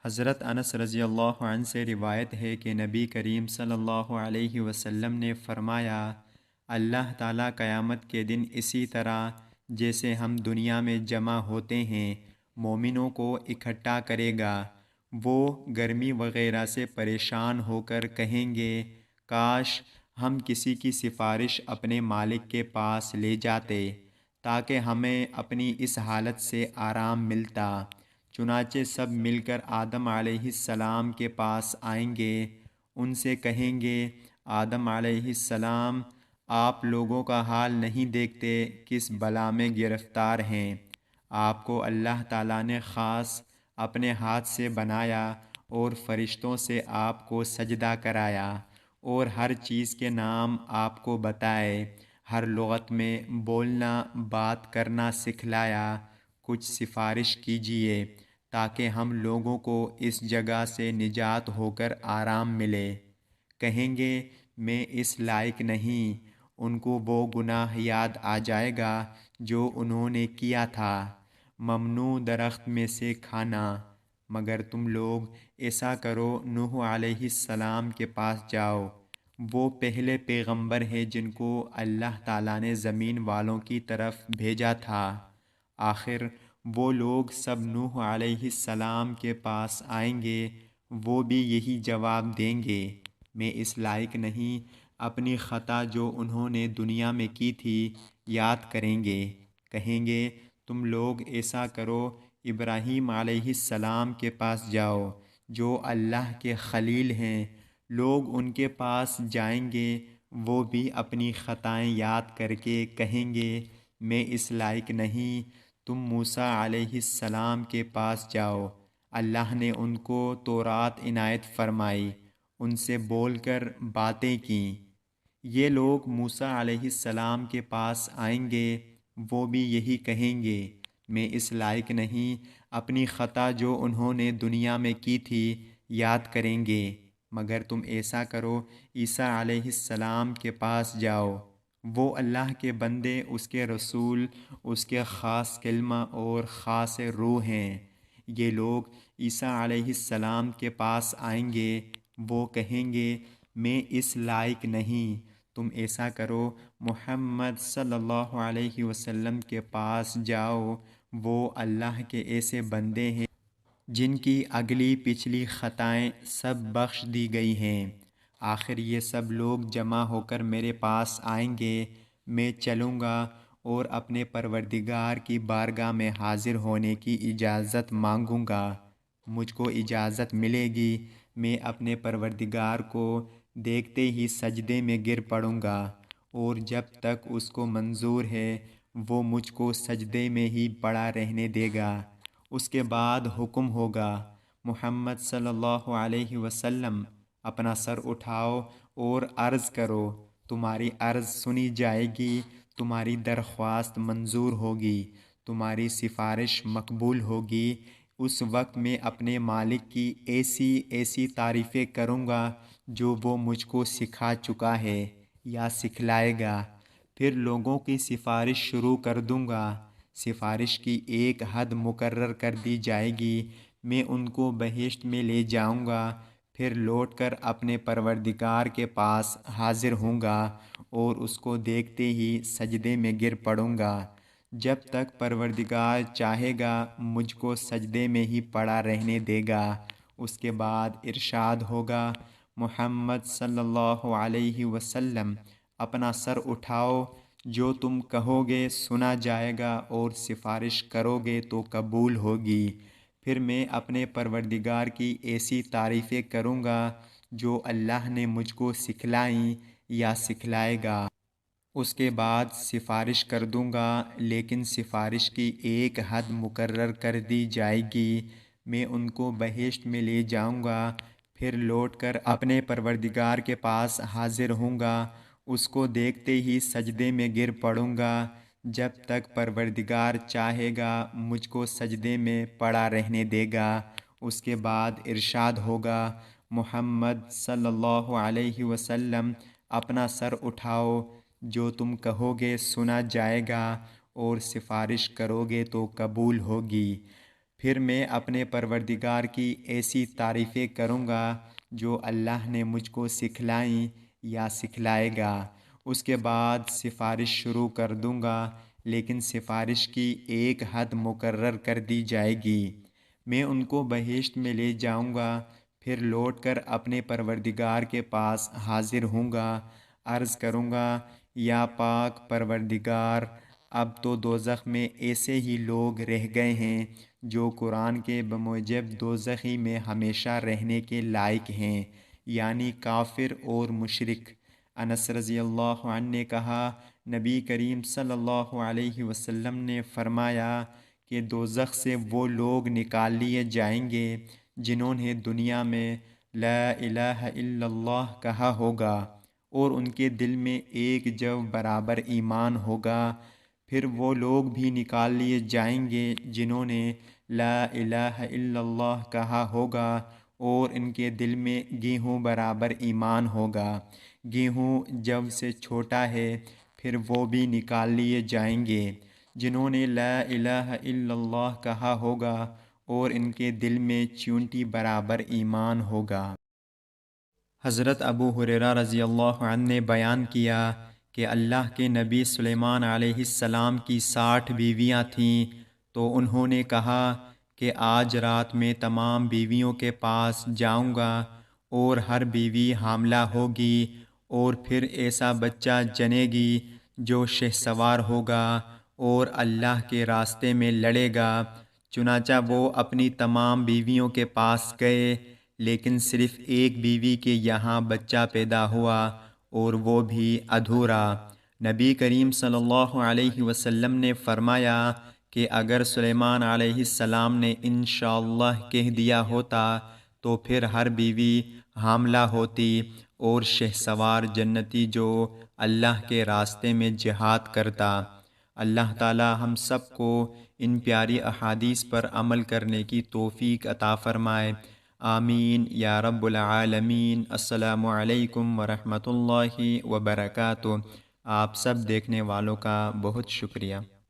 حضرت انس رضی اللہ عنہ سے روایت ہے کہ نبی کریم صلی اللہ علیہ وسلم نے فرمایا، اللہ تعالیٰ قیامت کے دن اسی طرح جیسے ہم دنیا میں جمع ہوتے ہیں مومنوں کو اکٹھا کرے گا۔ وہ گرمی وغیرہ سے پریشان ہو کر کہیں گے، کاش ہم کسی کی سفارش اپنے مالک کے پاس لے جاتے تاکہ ہمیں اپنی اس حالت سے آرام ملتا۔ چنانچہ سب مل کر آدم علیہ السلام کے پاس آئیں گے، ان سے کہیں گے، آدم علیہ السلام، آپ لوگوں کا حال نہیں دیکھتے کس بلا میں گرفتار ہیں۔ آپ کو اللہ تعالیٰ نے خاص اپنے ہاتھ سے بنایا اور فرشتوں سے آپ کو سجدہ کرایا اور ہر چیز کے نام آپ کو بتائے، ہر لغت میں بولنا بات کرنا سکھلایا۔ کچھ سفارش کیجئے تاکہ ہم لوگوں کو اس جگہ سے نجات ہو کر آرام ملے۔ کہیں گے، میں اس لائق نہیں۔ ان کو وہ گناہ یاد آ جائے گا جو انہوں نے کیا تھا، ممنوع درخت میں سے کھانا۔ مگر تم لوگ ایسا کرو، نوح علیہ السلام کے پاس جاؤ، وہ پہلے پیغمبر ہیں جن کو اللہ تعالیٰ نے زمین والوں کی طرف بھیجا تھا۔ آخر وہ لوگ سب نوح علیہ السلام کے پاس آئیں گے، وہ بھی یہی جواب دیں گے، میں اس لائق نہیں۔ اپنی خطا جو انہوں نے دنیا میں کی تھی یاد کریں گے، کہیں گے، تم لوگ ایسا کرو، ابراہیم علیہ السلام کے پاس جاؤ جو اللہ کے خلیل ہیں۔ لوگ ان کے پاس جائیں گے، وہ بھی اپنی خطائیں یاد کر کے کہیں گے، میں اس لائق نہیں۔ تم موسیٰ علیہ السلام کے پاس جاؤ، اللہ نے ان کو تورات عنایت فرمائی، ان سے بول کر باتیں کیں۔ یہ لوگ موسیٰ علیہ السلام کے پاس آئیں گے، وہ بھی یہی کہیں گے، میں اس لائق نہیں۔ اپنی خطا جو انہوں نے دنیا میں کی تھی یاد کریں گے، مگر تم ایسا کرو، عیسیٰ علیہ السلام کے پاس جاؤ، وہ اللہ کے بندے، اس کے رسول، اس کے خاص کلمہ اور خاص روح ہیں۔ یہ لوگ عیسیٰ علیہ السلام کے پاس آئیں گے، وہ کہیں گے، میں اس لائق نہیں۔ تم ایسا کرو، محمد صلی اللہ علیہ وسلم کے پاس جاؤ، وہ اللہ کے ایسے بندے ہیں جن کی اگلی پچھلی خطائیں سب بخش دی گئی ہیں۔ آخر یہ سب لوگ جمع ہو کر میرے پاس آئیں گے، میں چلوں گا اور اپنے پروردگار کی بارگاہ میں حاضر ہونے کی اجازت مانگوں گا۔ مجھ کو اجازت ملے گی، میں اپنے پروردگار کو دیکھتے ہی سجدے میں گر پڑوں گا، اور جب تک اس کو منظور ہے وہ مجھ کو سجدے میں ہی پڑا رہنے دے گا۔ اس کے بعد حکم ہوگا، محمد صلی اللہ علیہ وسلم، اپنا سر اٹھاؤ اور عرض کرو، تمہاری عرض سنی جائے گی، تمہاری درخواست منظور ہوگی، تمہاری سفارش مقبول ہوگی۔ اس وقت میں اپنے مالک کی ایسی ایسی تعریفیں کروں گا جو وہ مجھ کو سکھا چکا ہے یا سکھلائے گا۔ پھر لوگوں کی سفارش شروع کر دوں گا۔ سفارش کی ایک حد مقرر کر دی جائے گی، میں ان کو بہشت میں لے جاؤں گا، پھر لوٹ کر اپنے پروردگار کے پاس حاضر ہوں گا اور اس کو دیکھتے ہی سجدے میں گر پڑوں گا۔ جب تک پروردگار چاہے گا مجھ کو سجدے میں ہی پڑا رہنے دے گا۔ اس کے بعد ارشاد ہوگا، محمد صلی اللہ علیہ وسلم، اپنا سر اٹھاؤ، جو تم کہو گے سنا جائے گا اور سفارش کرو گے تو قبول ہوگی۔ پھر میں اپنے پروردگار کی ایسی تعریفیں کروں گا جو اللہ نے مجھ کو سکھلائیں یا سکھلائے گا۔ اس کے بعد سفارش کر دوں گا، لیکن سفارش کی ایک حد مقرر کر دی جائے گی، میں ان کو بہشت میں لے جاؤں گا، پھر لوٹ کر اپنے پروردگار کے پاس حاضر ہوں گا، اس کو دیکھتے ہی سجدے میں گر پڑوں گا، جب تک پروردگار چاہے گا مجھ کو سجدے میں پڑا رہنے دے گا۔ اس کے بعد ارشاد ہوگا، محمد صلی اللہ علیہ وسلم، اپنا سر اٹھاؤ، جو تم کہو گے سنا جائے گا اور سفارش کرو گے تو قبول ہوگی۔ پھر میں اپنے پروردگار کی ایسی تعریفیں کروں گا جو اللہ نے مجھ کو سکھلائیں یا سکھلائے گا۔ اس کے بعد سفارش شروع کر دوں گا، لیکن سفارش کی ایک حد مقرر کر دی جائے گی۔ میں ان کو بہشت میں لے جاؤں گا، پھر لوٹ کر اپنے پروردگار کے پاس حاضر ہوں گا۔ عرض کروں گا، یا پاک پروردگار، اب تو دوزخ میں ایسے ہی لوگ رہ گئے ہیں جو قرآن کے بموجب دوزخی میں ہمیشہ رہنے کے لائق ہیں، یعنی کافر اور مشرک۔ انس رضی اللہ عنہ نے کہا، نبی کریم صلی اللہ علیہ وسلم نے فرمایا کہ دوزخ سے وہ لوگ نکال لیے جائیں گے جنہوں نے دنیا میں لا الہ الا اللہ کہا ہوگا اور ان کے دل میں ایک جو برابر ایمان ہوگا۔ پھر وہ لوگ بھی نکال لیے جائیں گے جنہوں نے لا الہ الا اللہ کہا ہوگا اور ان کے دل میں گیہوں برابر ایمان ہوگا۔ گیہوں جب سے چھوٹا ہے، پھر وہ بھی نکال لیے جائیں گے جنہوں نے لا الہ الا اللہ کہا ہوگا اور ان کے دل میں چیونٹی برابر ایمان ہوگا۔ حضرت ابو ہریرہ رضی اللہ عنہ نے بیان کیا کہ اللہ کے نبی سلیمان علیہ السلام کی 60 بیویاں تھیں، تو انہوں نے کہا کہ آج رات میں تمام بیویوں کے پاس جاؤں گا اور ہر بیوی حاملہ ہوگی اور پھر ایسا بچہ جنے گی جو شہسوار ہوگا اور اللہ کے راستے میں لڑے گا۔ چنانچہ وہ اپنی تمام بیویوں کے پاس گئے، لیکن صرف ایک بیوی کے یہاں بچہ پیدا ہوا اور وہ بھی ادھورا۔ نبی کریم صلی اللہ علیہ وسلم نے فرمایا کہ اگر سلیمان علیہ السلام نے انشاءاللہ کہہ دیا ہوتا تو پھر ہر بیوی حاملہ ہوتی اور شہسوار جنتی جو اللہ کے راستے میں جہاد کرتا۔ اللہ تعالی ہم سب کو ان پیاری احادیث پر عمل کرنے کی توفیق عطا فرمائے، آمین یا رب العالمین۔ السلام علیکم ورحمۃ اللہ وبرکاتہ۔ آپ سب دیکھنے والوں کا بہت شکریہ۔